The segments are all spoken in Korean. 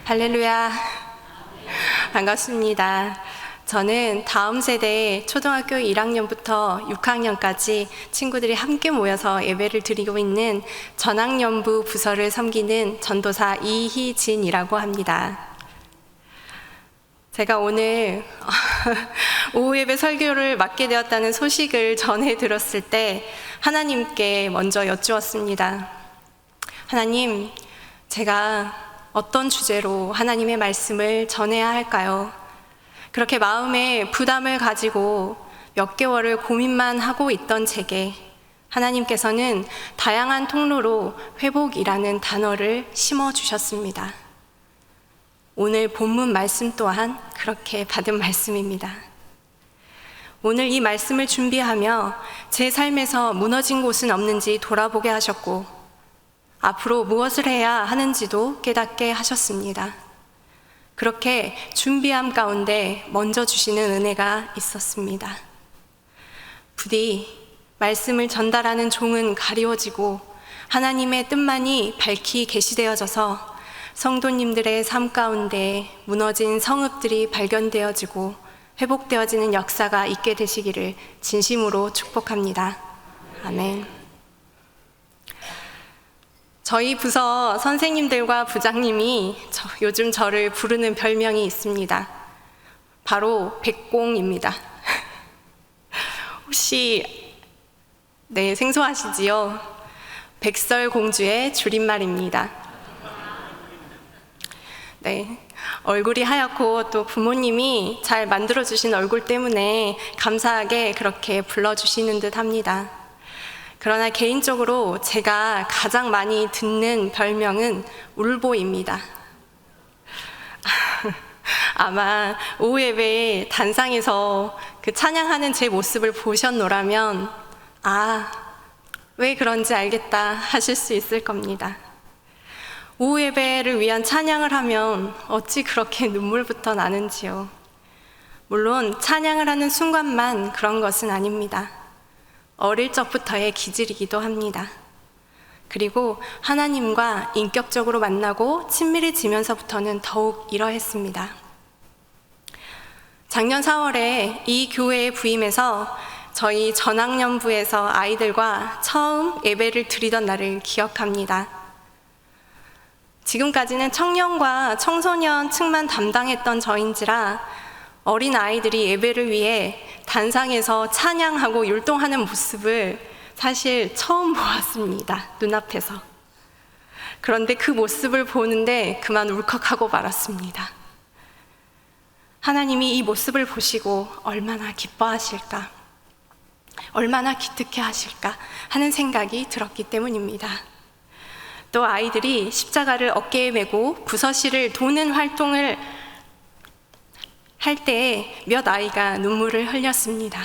할렐루야. 반갑습니다. 저는 다음 세대 초등학교 1학년부터 6학년까지 친구들이 함께 모여서 예배를 드리고 있는 전학연부 부서를 섬기는 전도사 이희진이라고 합니다. 제가 오늘 오후 예배 설교를 맡게 되었다는 소식을 전해 들었을 때 하나님께 먼저 여쭈었습니다. 하나님, 제가 어떤 주제로 하나님의 말씀을 전해야 할까요? 그렇게 마음에 부담을 가지고 몇 개월을 고민만 하고 있던 제게 하나님께서는 다양한 통로로 회복이라는 단어를 심어주셨습니다. 오늘 본문 말씀 또한 그렇게 받은 말씀입니다. 오늘 이 말씀을 준비하며 제 삶에서 무너진 곳은 없는지 돌아보게 하셨고 앞으로 무엇을 해야 하는지도 깨닫게 하셨습니다. 그렇게 준비함 가운데 먼저 주시는 은혜가 있었습니다. 부디 말씀을 전달하는 종은 가리워지고 하나님의 뜻만이 밝히 계시되어져서 성도님들의 삶 가운데 무너진 성읍들이 발견되어지고 회복되어지는 역사가 있게 되시기를 진심으로 축복합니다. 아멘. 저희 부서 선생님들과 부장님이 요즘 저를 부르는 별명이 있습니다. 바로 백공입니다. 혹시 생소하시지요? 백설공주의 줄임말입니다. 얼굴이 하얗고 또 부모님이 잘 만들어주신 얼굴 때문에 감사하게 그렇게 불러주시는 듯 합니다. 그러나 개인적으로 제가 가장 많이 듣는 별명은 울보입니다. 아마 오후 예배에 단상에서 그 찬양하는 제 모습을 보셨노라면 왜 그런지 알겠다 하실 수 있을 겁니다. 오후 예배를 위한 찬양을 하면 어찌 그렇게 눈물부터 나는지요. 물론 찬양을 하는 순간만 그런 것은 아닙니다. 어릴 적부터의 기질이기도 합니다. 그리고 하나님과 인격적으로 만나고 친밀해지면서부터는 더욱 이러했습니다. 작년 4월에 이 교회에 부임해서 저희 전학연부에서 아이들과 처음 예배를 드리던 날을 기억합니다. 지금까지는 청년과 청소년 측만 담당했던 저인지라 어린 아이들이 예배를 위해 단상에서 찬양하고 율동하는 모습을 사실 처음 보았습니다. 눈앞에서. 그런데 그 모습을 보는데 그만 울컥하고 말았습니다. 하나님이 이 모습을 보시고 얼마나 기뻐하실까, 얼마나 기특해 하실까 하는 생각이 들었기 때문입니다. 또 아이들이 십자가를 어깨에 메고 부서실을 도는 활동을 할 때에 몇 아이가 눈물을 흘렸습니다.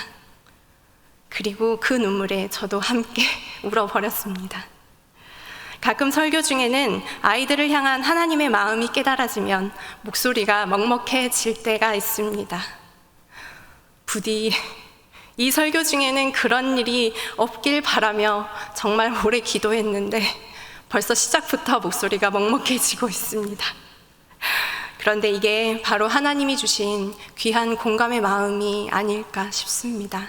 그리고 그 눈물에 저도 함께 울어버렸습니다. 가끔 설교 중에는 아이들을 향한 하나님의 마음이 깨달아지면 목소리가 먹먹해질 때가 있습니다. 부디 이 설교 중에는 그런 일이 없길 바라며 정말 오래 기도했는데 벌써 시작부터 목소리가 먹먹해지고 있습니다. 그런데 이게 바로 하나님이 주신 귀한 공감의 마음이 아닐까 싶습니다.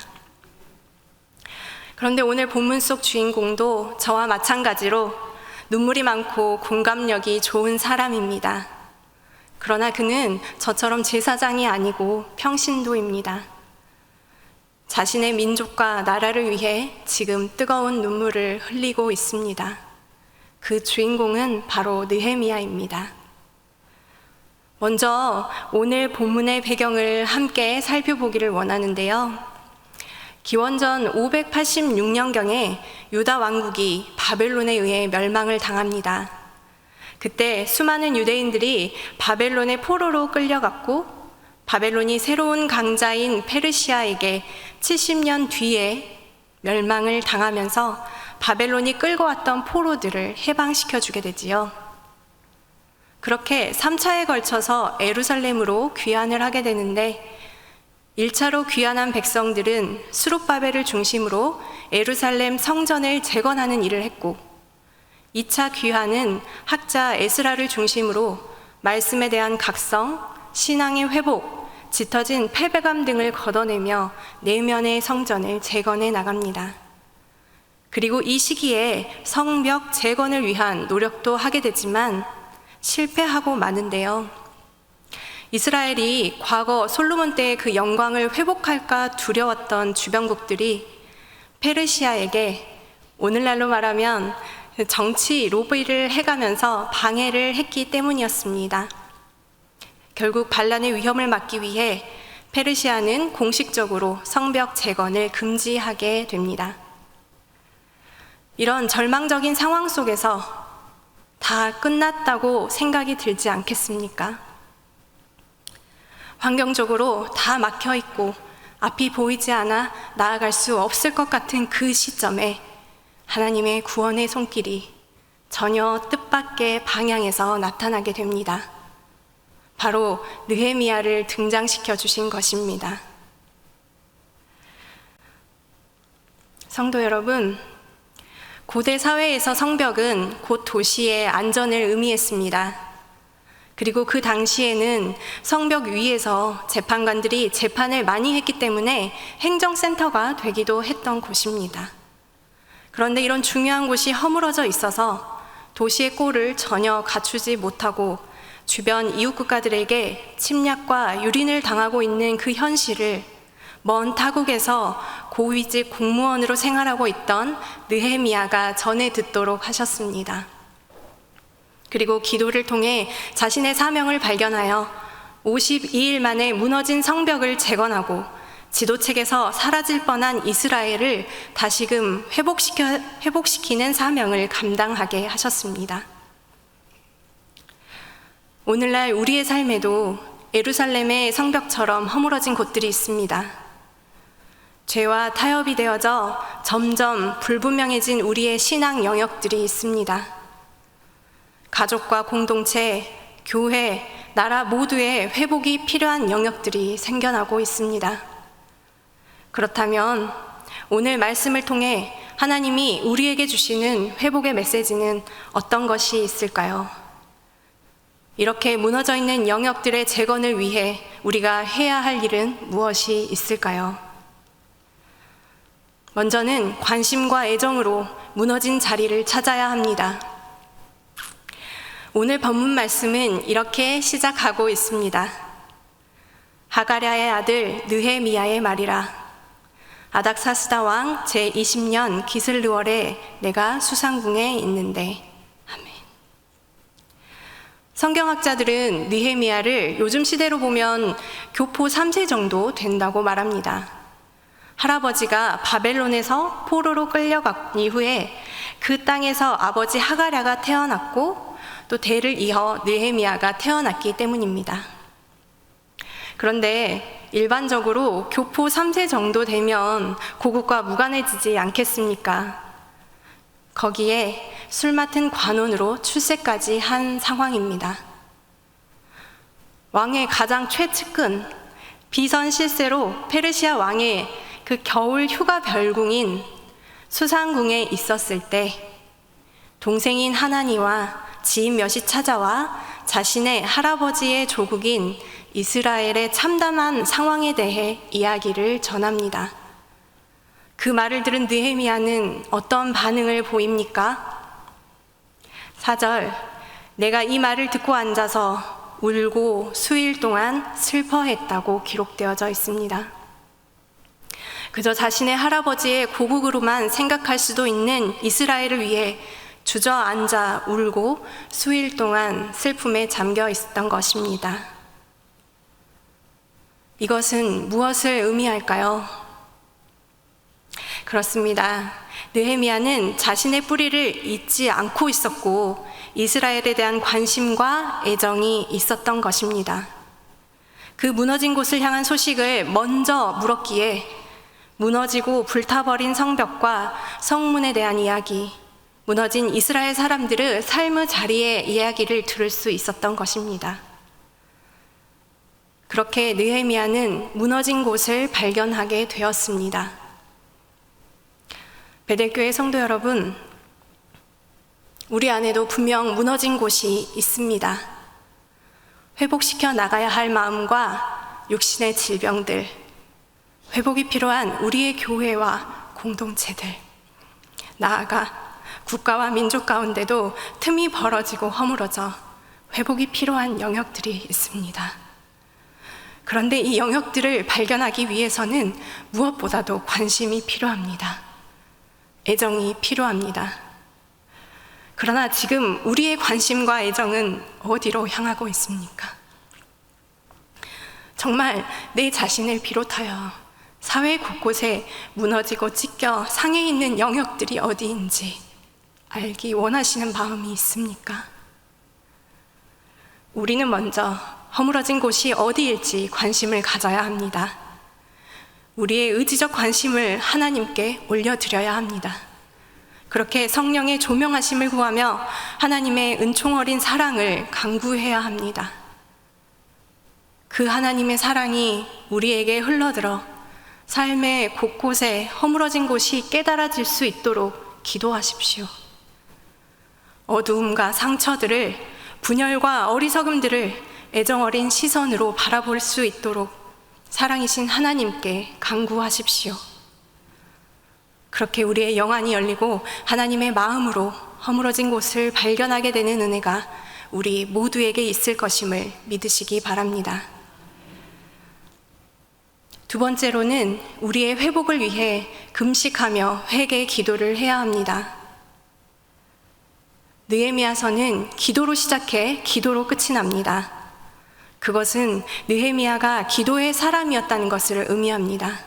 그런데 오늘 본문 속 주인공도 저와 마찬가지로 눈물이 많고 공감력이 좋은 사람입니다. 그러나 그는 저처럼 제사장이 아니고 평신도입니다. 자신의 민족과 나라를 위해 지금 뜨거운 눈물을 흘리고 있습니다. 그 주인공은 바로 느헤미야입니다. 먼저 오늘 본문의 배경을 함께 살펴보기를 원하는데요. 기원전 586년경에 유다 왕국이 바벨론에 의해 멸망을 당합니다. 그때 수많은 유대인들이 바벨론의 포로로 끌려갔고 바벨론이 새로운 강자인 페르시아에게 70년 뒤에 멸망을 당하면서 바벨론이 끌고 왔던 포로들을 해방시켜주게 되지요. 그렇게 3차에 걸쳐서 예루살렘으로 귀환을 하게 되는데 1차로 귀환한 백성들은 수룹바벨을 중심으로 예루살렘 성전을 재건하는 일을 했고 2차 귀환은 학자 에스라를 중심으로 말씀에 대한 각성, 신앙의 회복, 짙어진 패배감 등을 걷어내며 내면의 성전을 재건해 나갑니다. 그리고 이 시기에 성벽 재건을 위한 노력도 하게 되지만 실패하고 마는데요. 이스라엘이 과거 솔로몬 때의 그 영광을 회복할까 두려웠던 주변국들이 페르시아에게 오늘날로 말하면 정치 로비를 해가면서 방해를 했기 때문이었습니다. 결국 반란의 위험을 막기 위해 페르시아는 공식적으로 성벽 재건을 금지하게 됩니다. 이런 절망적인 상황 속에서 다 끝났다고 생각이 들지 않겠습니까? 환경적으로 다 막혀 있고 앞이 보이지 않아 나아갈 수 없을 것 같은 그 시점에 하나님의 구원의 손길이 전혀 뜻밖의 방향에서 나타나게 됩니다. 바로 느헤미야를 등장시켜 주신 것입니다. 성도 여러분, 고대 사회에서 성벽은 곧 도시의 안전을 의미했습니다. 그리고 그 당시에는 성벽 위에서 재판관들이 재판을 많이 했기 때문에 행정센터가 되기도 했던 곳입니다. 그런데 이런 중요한 곳이 허물어져 있어서 도시의 꼴을 전혀 갖추지 못하고 주변 이웃 국가들에게 침략과 유린을 당하고 있는 그 현실을 먼 타국에서 고위직 공무원으로 생활하고 있던 느헤미야가 전해 듣도록 하셨습니다. 그리고 기도를 통해 자신의 사명을 발견하여 52일 만에 무너진 성벽을 재건하고 지도책에서 사라질 뻔한 이스라엘을 다시금 회복시키는 사명을 감당하게 하셨습니다. 오늘날 우리의 삶에도 예루살렘의 성벽처럼 허물어진 곳들이 있습니다. 죄와 타협이 되어져 점점 불분명해진 우리의 신앙 영역들이 있습니다. 가족과 공동체, 교회, 나라 모두의 회복이 필요한 영역들이 생겨나고 있습니다. 그렇다면 오늘 말씀을 통해 하나님이 우리에게 주시는 회복의 메시지는 어떤 것이 있을까요? 이렇게 무너져 있는 영역들의 재건을 위해 우리가 해야 할 일은 무엇이 있을까요? 먼저는 관심과 애정으로 무너진 자리를 찾아야 합니다. 오늘 본문 말씀은 이렇게 시작하고 있습니다. 하가랴의 아들 느헤미야의 말이라. 아닥사스다 왕 제20년 기슬르월에 내가 수상궁에 있는데. 아멘. 성경학자들은 느헤미야를 요즘 시대로 보면 교포 3세 정도 된다고 말합니다. 할아버지가 바벨론에서 포로로 끌려간 이후에 그 땅에서 아버지 하가랴가 태어났고 또 대를 이어 느헤미야가 태어났기 때문입니다. 그런데 일반적으로 교포 3세 정도 되면 고국과 무관해지지 않겠습니까? 거기에 술 맡은 관원으로 출세까지 한 상황입니다. 왕의 가장 최측근 비선 실세로 페르시아 왕의 그 겨울 휴가 별궁인 수상궁에 있었을 때 동생인 하나니와 지인 몇이 찾아와 자신의 할아버지의 조국인 이스라엘의 참담한 상황에 대해 이야기를 전합니다. 그 말을 들은 느헤미야는 어떤 반응을 보입니까? 4절, 내가 이 말을 듣고 앉아서 울고 수일 동안 슬퍼했다고 기록되어져 있습니다. 그저 자신의 할아버지의 고국으로만 생각할 수도 있는 이스라엘을 위해 주저앉아 울고 수일 동안 슬픔에 잠겨 있었던 것입니다. 이것은 무엇을 의미할까요? 그렇습니다. 느헤미야는 자신의 뿌리를 잊지 않고 있었고 이스라엘에 대한 관심과 애정이 있었던 것입니다. 그 무너진 곳을 향한 소식을 먼저 물었기에 무너지고 불타버린 성벽과 성문에 대한 이야기, 무너진 이스라엘 사람들의 삶의 자리의 이야기를 들을 수 있었던 것입니다. 그렇게 느헤미야는 무너진 곳을 발견하게 되었습니다. 베델교회 성도 여러분, 우리 안에도 분명 무너진 곳이 있습니다. 회복시켜 나가야 할 마음과 육신의 질병들, 회복이 필요한 우리의 교회와 공동체들, 나아가 국가와 민족 가운데도 틈이 벌어지고 허물어져 회복이 필요한 영역들이 있습니다. 그런데 이 영역들을 발견하기 위해서는 무엇보다도 관심이 필요합니다. 애정이 필요합니다. 그러나 지금 우리의 관심과 애정은 어디로 향하고 있습니까? 정말 내 자신을 비롯하여 사회 곳곳에 무너지고 찢겨 상해 있는 영역들이 어디인지 알기 원하시는 마음이 있습니까? 우리는 먼저 허물어진 곳이 어디일지 관심을 가져야 합니다. 우리의 의지적 관심을 하나님께 올려드려야 합니다. 그렇게 성령의 조명하심을 구하며 하나님의 은총 어린 사랑을 간구해야 합니다. 그 하나님의 사랑이 우리에게 흘러들어 삶의 곳곳에 허물어진 곳이 깨달아질 수 있도록 기도하십시오. 어두움과 상처들을, 분열과 어리석음들을 애정 어린 시선으로 바라볼 수 있도록 사랑이신 하나님께 간구하십시오. 그렇게 우리의 영안이 열리고 하나님의 마음으로 허물어진 곳을 발견하게 되는 은혜가 우리 모두에게 있을 것임을 믿으시기 바랍니다. 두 번째로는 우리의 회복을 위해 금식하며 회개 기도를 해야 합니다. 느헤미야서는 기도로 시작해 기도로 끝이 납니다. 그것은 느헤미야가 기도의 사람이었다는 것을 의미합니다.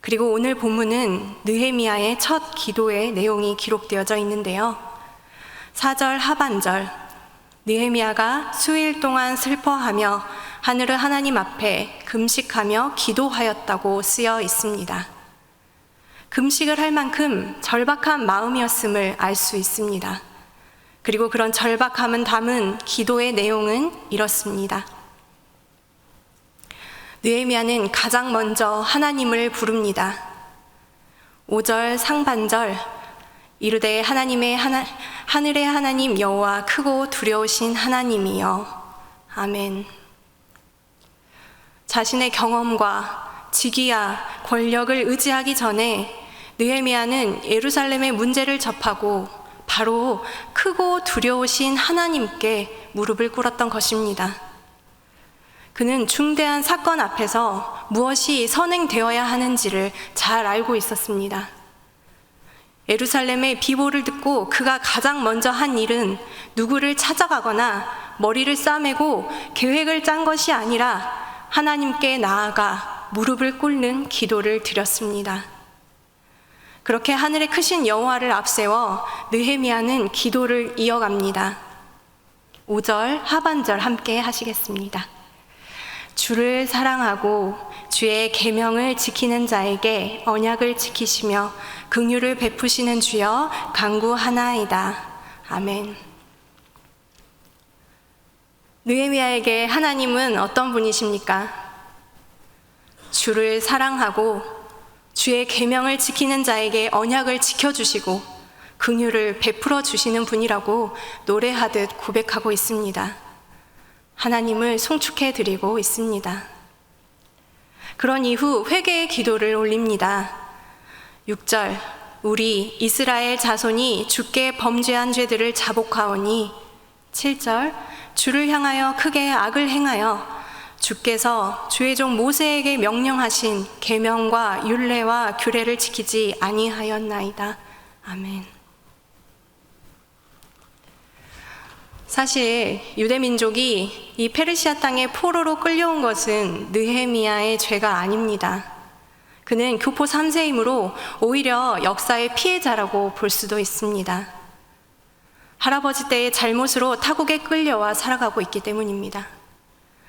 그리고 오늘 본문은 느헤미야의 첫 기도의 내용이 기록되어져 있는데요. 4절 하반절, 느헤미야가 수일 동안 슬퍼하며 하늘의 하나님 앞에 금식하며 기도하였다고 쓰여 있습니다. 금식을 할 만큼 절박한 마음이었음을 알 수 있습니다. 그리고 그런 절박함은 담은 기도의 내용은 이렇습니다. 느헤미야는 가장 먼저 하나님을 부릅니다. 5절 상반절, 이르되 하늘의 하나님 여호와 크고 두려우신 하나님이여. 아멘. 자신의 경험과 직위와 권력을 의지하기 전에 느헤미야는 예루살렘의 문제를 접하고 바로 크고 두려우신 하나님께 무릎을 꿇었던 것입니다. 그는 중대한 사건 앞에서 무엇이 선행되어야 하는지를 잘 알고 있었습니다. 예루살렘의 비보를 듣고 그가 가장 먼저 한 일은 누구를 찾아가거나 머리를 싸매고 계획을 짠 것이 아니라 하나님께 나아가 무릎을 꿇는 기도를 드렸습니다. 그렇게 하늘에 크신 여호와를 앞세워 느헤미야는 기도를 이어갑니다. 5절 하반절 함께 하시겠습니다. 주를 사랑하고 주의 계명을 지키는 자에게 언약을 지키시며 긍휼을 베푸시는 주여 간구하나이다. 아멘. 느헤미야에게 하나님은 어떤 분이십니까? 주를 사랑하고 주의 계명을 지키는 자에게 언약을 지켜주시고 긍휼을 베풀어 주시는 분이라고 노래하듯 고백하고 있습니다. 하나님을 송축해 드리고 있습니다. 그런 이후 회개의 기도를 올립니다. 6절, 우리 이스라엘 자손이 주께 범죄한 죄들을 자복하오니. 7절, 주를 향하여 크게 악을 행하여 주께서 주의 종 모세에게 명령하신 계명과 율례와 규례를 지키지 아니하였나이다. 아멘. 사실 유대민족이 이 페르시아 땅에 포로로 끌려온 것은 느헤미야의 죄가 아닙니다. 그는 교포 3세이므로 오히려 역사의 피해자라고 볼 수도 있습니다. 할아버지 때의 잘못으로 타국에 끌려와 살아가고 있기 때문입니다.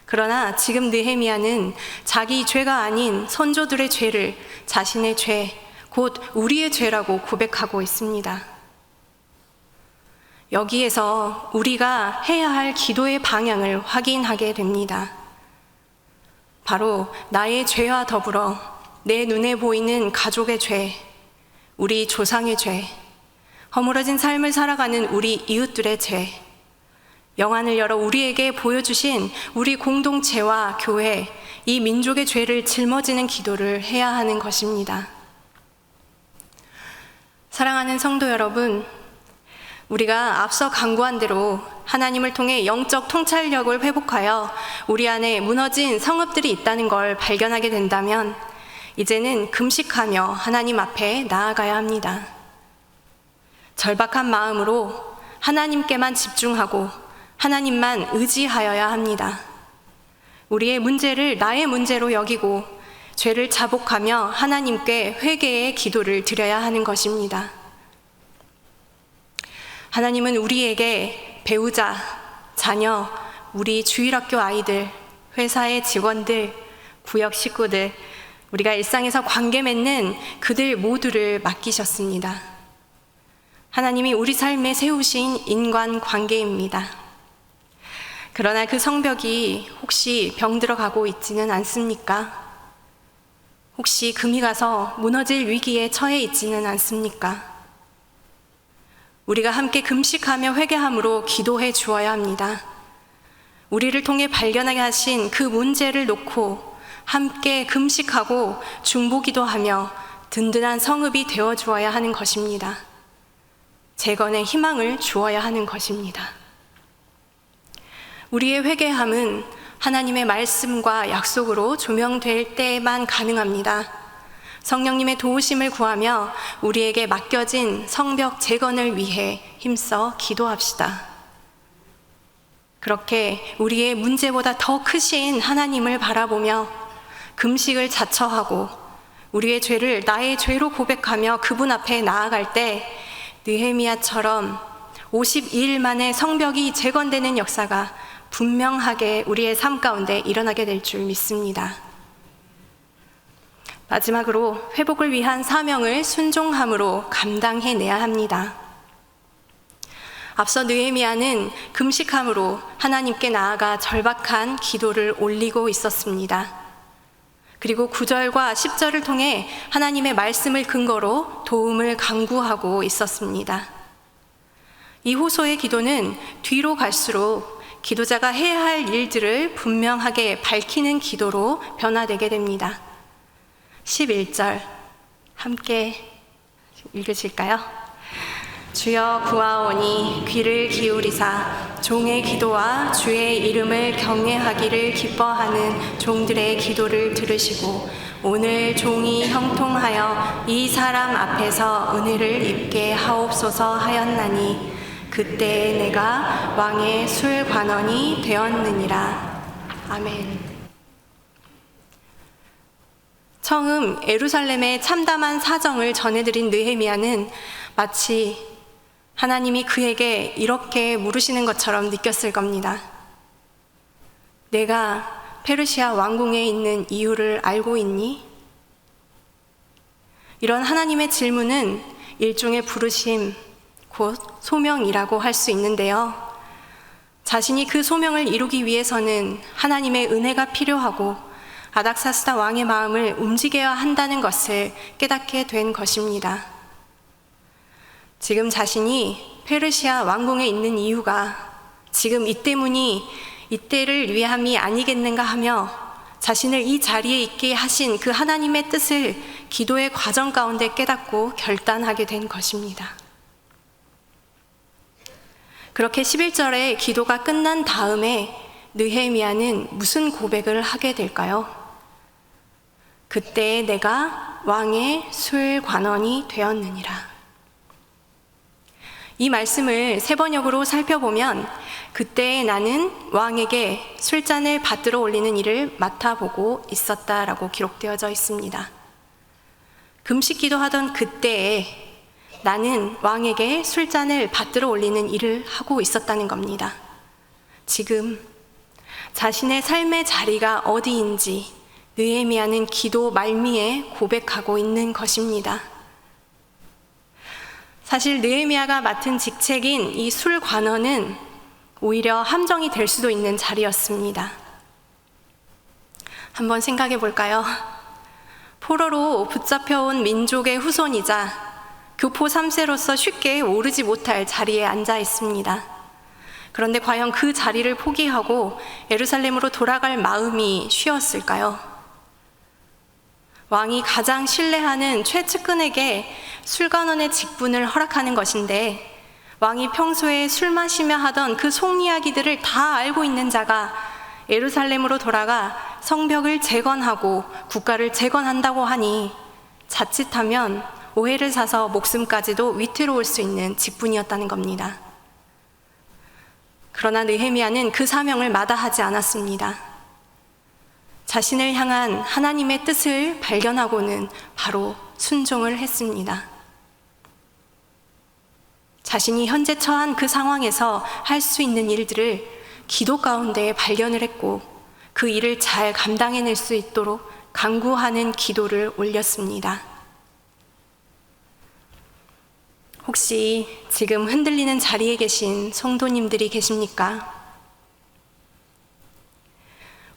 그러나 지금 느헤미야는 자기 죄가 아닌 선조들의 죄를 자신의 죄, 곧 우리의 죄라고 고백하고 있습니다. 여기에서 우리가 해야 할 기도의 방향을 확인하게 됩니다. 바로 나의 죄와 더불어 내 눈에 보이는 가족의 죄, 우리 조상의 죄, 허물어진 삶을 살아가는 우리 이웃들의 죄, 영안을 열어 우리에게 보여주신 우리 공동체와 교회, 이 민족의 죄를 짊어지는 기도를 해야 하는 것입니다. 사랑하는 성도 여러분, 우리가 앞서 간구한 대로 하나님을 통해 영적 통찰력을 회복하여 우리 안에 무너진 성읍들이 있다는 걸 발견하게 된다면 이제는 금식하며 하나님 앞에 나아가야 합니다. 절박한 마음으로 하나님께만 집중하고 하나님만 의지하여야 합니다. 우리의 문제를 나의 문제로 여기고 죄를 자복하며 하나님께 회개의 기도를 드려야 하는 것입니다. 하나님은 우리에게 배우자, 자녀, 우리 주일학교 아이들, 회사의 직원들, 구역 식구들, 우리가 일상에서 관계 맺는 그들 모두를 맡기셨습니다. 하나님이 우리 삶에 세우신 인간관계입니다. 그러나 그 성벽이 혹시 병들어 가고 있지는 않습니까? 혹시 금이 가서 무너질 위기에 처해 있지는 않습니까? 우리가 함께 금식하며 회개함으로 기도해 주어야 합니다. 우리를 통해 발견하게 하신 그 문제를 놓고 함께 금식하고 중보기도하며 든든한 성읍이 되어 주어야 하는 것입니다. 재건의 희망을 주어야 하는 것입니다. 우리의 회개함은 하나님의 말씀과 약속으로 조명될 때에만 가능합니다. 성령님의 도우심을 구하며 우리에게 맡겨진 성벽 재건을 위해 힘써 기도합시다. 그렇게 우리의 문제보다 더 크신 하나님을 바라보며 금식을 자처하고 우리의 죄를 나의 죄로 고백하며 그분 앞에 나아갈 때 느헤미야처럼 52일 만에 성벽이 재건되는 역사가 분명하게 우리의 삶 가운데 일어나게 될 줄 믿습니다. 마지막으로 회복을 위한 사명을 순종함으로 감당해내야 합니다. 앞서 느헤미야는 금식함으로 하나님께 나아가 절박한 기도를 올리고 있었습니다. 그리고 9절과 10절을 통해 하나님의 말씀을 근거로 도움을 간구하고 있었습니다. 이 호소의 기도는 뒤로 갈수록 기도자가 해야 할 일들을 분명하게 밝히는 기도로 변화되게 됩니다. 11절 함께 읽으실까요? 주여 구하오니 귀를 기울이사 종의 기도와 주의 이름을 경외하기를 기뻐하는 종들의 기도를 들으시고 오늘 종이 형통하여 이 사람 앞에서 은혜를 입게 하옵소서 하였나니 그때 내가 왕의 술관원이 되었느니라. 아멘. 처음 예루살렘의 참담한 사정을 전해드린 느헤미야는 마치 하나님이 그에게 이렇게 물으시는 것처럼 느꼈을 겁니다. 내가 페르시아 왕궁에 있는 이유를 알고 있니? 이런 하나님의 질문은 일종의 부르심, 곧 소명이라고 할 수 있는데요. 자신이 그 소명을 이루기 위해서는 하나님의 은혜가 필요하고 아닥사스다 왕의 마음을 움직여야 한다는 것을 깨닫게 된 것입니다. 지금 자신이 페르시아 왕궁에 있는 이유가 지금 이 때문이 이때를 위함이 아니겠는가 하며 자신을 이 자리에 있게 하신 그 하나님의 뜻을 기도의 과정 가운데 깨닫고 결단하게 된 것입니다. 그렇게 11절에 기도가 끝난 다음에 느헤미야는 무슨 고백을 하게 될까요? 그때 내가 왕의 술관원이 되었느니라. 이 말씀을 세 번역으로 살펴보면 그때 나는 왕에게 술잔을 받들어 올리는 일을 맡아보고 있었다라고 기록되어져 있습니다. 금식 기도하던 그때에 나는 왕에게 술잔을 받들어 올리는 일을 하고 있었다는 겁니다. 지금 자신의 삶의 자리가 어디인지 느헤미야는 기도 말미에 고백하고 있는 것입니다. 사실 느헤미야가 맡은 직책인 이 술관원은 오히려 함정이 될 수도 있는 자리였습니다. 한번 생각해 볼까요? 포로로 붙잡혀온 민족의 후손이자 교포 3세로서 쉽게 오르지 못할 자리에 앉아 있습니다. 그런데 과연 그 자리를 포기하고 예루살렘으로 돌아갈 마음이 쉬었을까요? 왕이 가장 신뢰하는 최측근에게 술관원의 직분을 허락하는 것인데, 왕이 평소에 술 마시며 하던 그 속 이야기들을 다 알고 있는 자가 예루살렘으로 돌아가 성벽을 재건하고 국가를 재건한다고 하니 자칫하면 오해를 사서 목숨까지도 위태로울 수 있는 직분이었다는 겁니다. 그러나 느헤미야는 그 사명을 마다하지 않았습니다. 자신을 향한 하나님의 뜻을 발견하고는 바로 순종을 했습니다. 자신이 현재 처한 그 상황에서 할 수 있는 일들을 기도 가운데 발견을 했고, 그 일을 잘 감당해낼 수 있도록 간구하는 기도를 올렸습니다. 혹시 지금 흔들리는 자리에 계신 성도님들이 계십니까?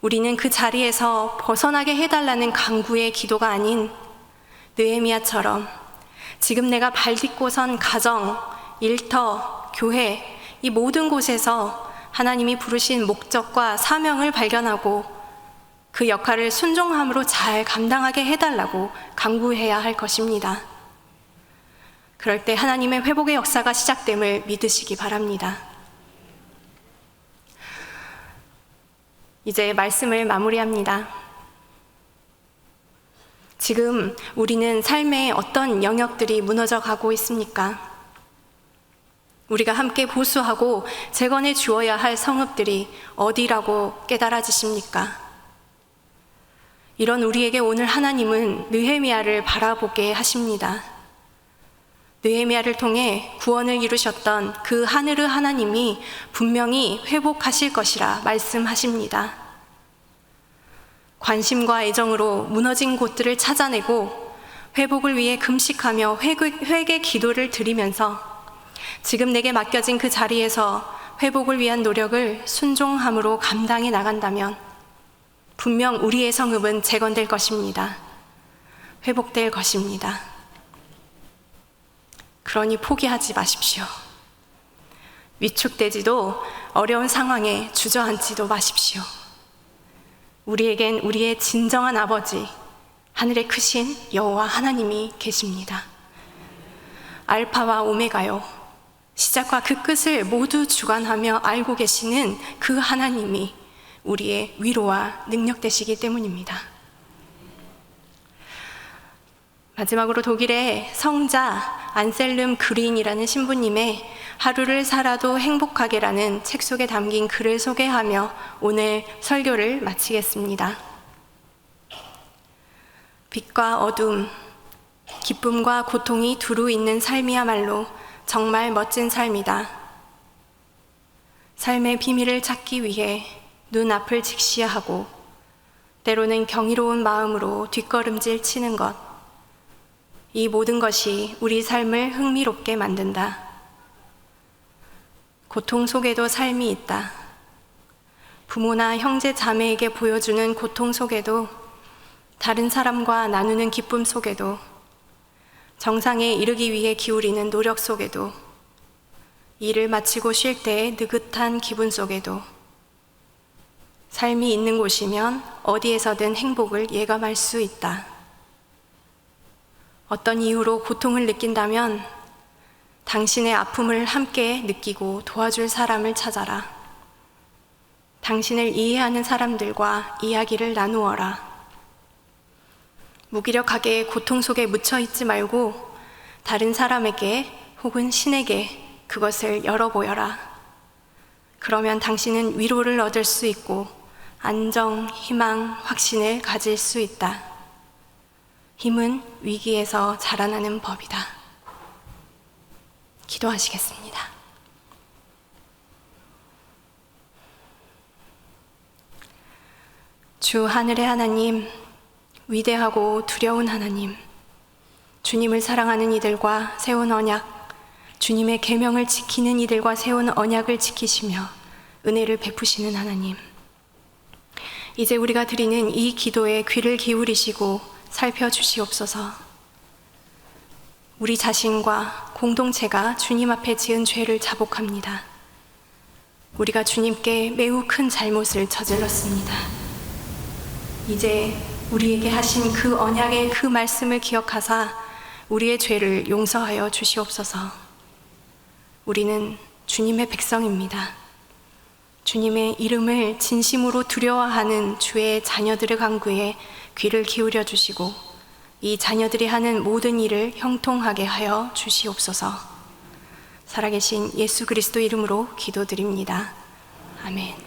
우리는 그 자리에서 벗어나게 해달라는 간구의 기도가 아닌 느헤미야처럼 지금 내가 발 딛고 선 가정, 일터, 교회, 이 모든 곳에서 하나님이 부르신 목적과 사명을 발견하고 그 역할을 순종함으로 잘 감당하게 해달라고 간구해야 할 것입니다. 그럴 때 하나님의 회복의 역사가 시작됨을 믿으시기 바랍니다. 이제 말씀을 마무리합니다. 지금 우리는 삶의 어떤 영역들이 무너져 가고 있습니까? 우리가 함께 보수하고 재건해 주어야 할 성읍들이 어디라고 깨달아지십니까? 이런 우리에게 오늘 하나님은 느헤미야를 바라보게 하십니다. 느헤미야를 통해 구원을 이루셨던 그 하늘의 하나님이 분명히 회복하실 것이라 말씀하십니다. 관심과 애정으로 무너진 곳들을 찾아내고 회복을 위해 금식하며 회개 기도를 드리면서 지금 내게 맡겨진 그 자리에서 회복을 위한 노력을 순종함으로 감당해 나간다면 분명 우리의 성읍은 재건될 것입니다. 회복될 것입니다. 그러니 포기하지 마십시오. 위축되지도 어려운 상황에 주저앉지도 마십시오. 우리에겐 우리의 진정한 아버지, 하늘에 크신 여호와 하나님이 계십니다. 알파와 오메가요, 시작과 그 끝을 모두 주관하며 알고 계시는 그 하나님이 우리의 위로와 능력 되시기 때문입니다. 마지막으로 독일의 성자 안셀름 그린이라는 신부님의 하루를 살아도 행복하게라는 책 속에 담긴 글을 소개하며 오늘 설교를 마치겠습니다. 빛과 어둠, 기쁨과 고통이 두루 있는 삶이야말로 정말 멋진 삶이다. 삶의 비밀을 찾기 위해 눈앞을 직시하고 때로는 경이로운 마음으로 뒷걸음질 치는 것, 이 모든 것이 우리 삶을 흥미롭게 만든다. 고통 속에도 삶이 있다. 부모나 형제 자매에게 보여주는 고통 속에도, 다른 사람과 나누는 기쁨 속에도, 정상에 이르기 위해 기울이는 노력 속에도, 일을 마치고 쉴 때의 느긋한 기분 속에도, 삶이 있는 곳이면 어디에서든 행복을 예감할 수 있다. 어떤 이유로 고통을 느낀다면 당신의 아픔을 함께 느끼고 도와줄 사람을 찾아라. 당신을 이해하는 사람들과 이야기를 나누어라. 무기력하게 고통 속에 묻혀 있지 말고 다른 사람에게 혹은 신에게 그것을 열어보여라. 그러면 당신은 위로를 얻을 수 있고 안정, 희망, 확신을 가질 수 있다. 힘은 위기에서 자라나는 법이다. 기도하시겠습니다. 주 하늘의 하나님, 위대하고 두려운 하나님, 주님을 사랑하는 이들과 세운 언약, 주님의 계명을 지키는 이들과 세운 언약을 지키시며 은혜를 베푸시는 하나님, 이제 우리가 드리는 이 기도에 귀를 기울이시고 살펴주시옵소서. 우리 자신과 공동체가 주님 앞에 지은 죄를 자복합니다. 우리가 주님께 매우 큰 잘못을 저질렀습니다. 이제 우리에게 하신 그 언약의 그 말씀을 기억하사 우리의 죄를 용서하여 주시옵소서. 우리는 주님의 백성입니다. 주님의 이름을 진심으로 두려워하는 주의 자녀들의 간구에 귀를 기울여 주시고 이 자녀들이 하는 모든 일을 형통하게 하여 주시옵소서. 살아계신 예수 그리스도 이름으로 기도드립니다. 아멘.